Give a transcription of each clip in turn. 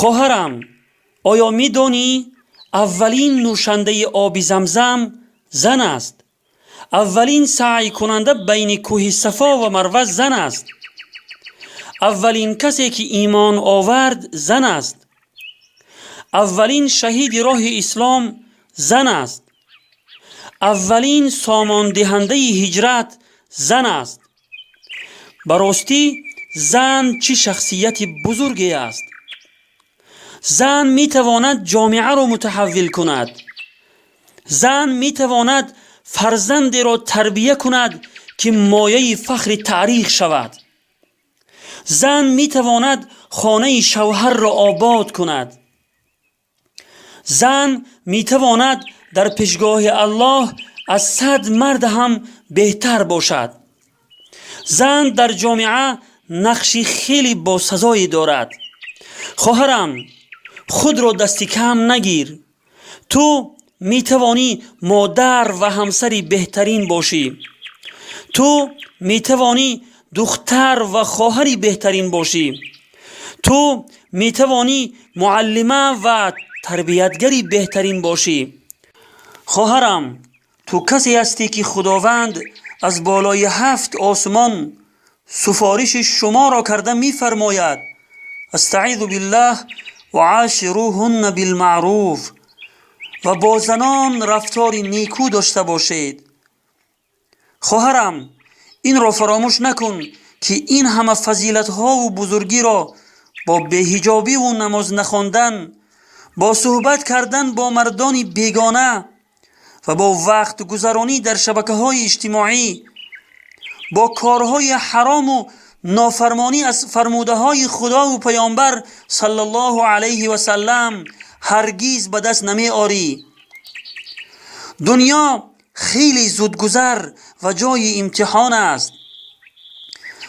خواهرم، آیا می دانی اولین نوشنده آب زمزم زن است؟ اولین سعی کننده بین کوه صفا و مروه زن است. اولین کسی که ایمان آورد زن است. اولین شهید راه اسلام زن است. اولین سامان دهنده هجرت زن است. براستی زن چه شخصیت بزرگی است. زن می تواند جامعه را متحول کند. زن می تواند فرزند را تربیت کند که مایه فخر تاریخ شود. زن می تواند خانه شوهر را آباد کند. زن می تواند در پیشگاه الله از 100 مرد هم بهتر باشد. زن در جامعه نقشی خیلی باسزایی دارد. خواهرم، خود را دست کم نگیر. تو می توانی مادر و همسری بهترین باشی. تو می توانی دختر و خواهری بهترین باشی. تو می توانی معلمه و تربیتگری بهترین باشی. خواهرم، تو کسی هستی که خداوند از بالای 7 آسمان سفارش شما را کرده می فرماید استعیذ بالله و عاشروهن بالمعروف، و با زنان رفتار نیکو داشته باشید. خواهرم، این را فراموش نکن که این همه فضیلت ها و بزرگی را با بی‌حجابی و نماز نخواندن، با صحبت کردن با مردان بیگانه و با وقت گذرانی در شبکه های اجتماعی، با کارهای حرام و نافرمانی از فرموده های خدا و پیامبر صلی الله علیه و سلم هرگیز به دست نمی آری. دنیا خیلی زودگذر و جای امتحان است.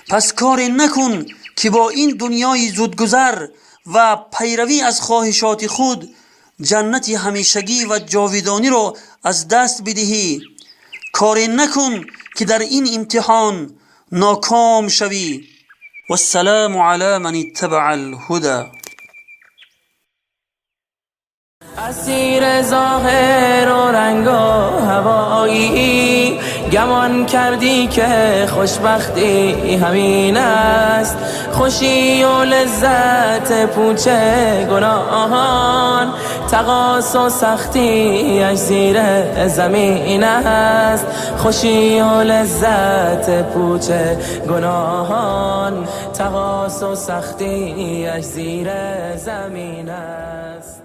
پس کار نکن که با این دنیای زودگذر و پیروی از خواهشات خود جنت همیشگی و جاودانی را از دست بدهی. کار نکن که در این امتحان ناکام شوی. والسلام علی من اتبع الهدى. اسیر ظاهر و رنگ و هوایی، گمان کردی که خوشبختی همین است. خوشی و لذت پوچ گناهان، تقاص و سختی اش زیر زمین است. خوشی و لذت پوچ گناهان، تقاص و سختی اش زیر زمین است.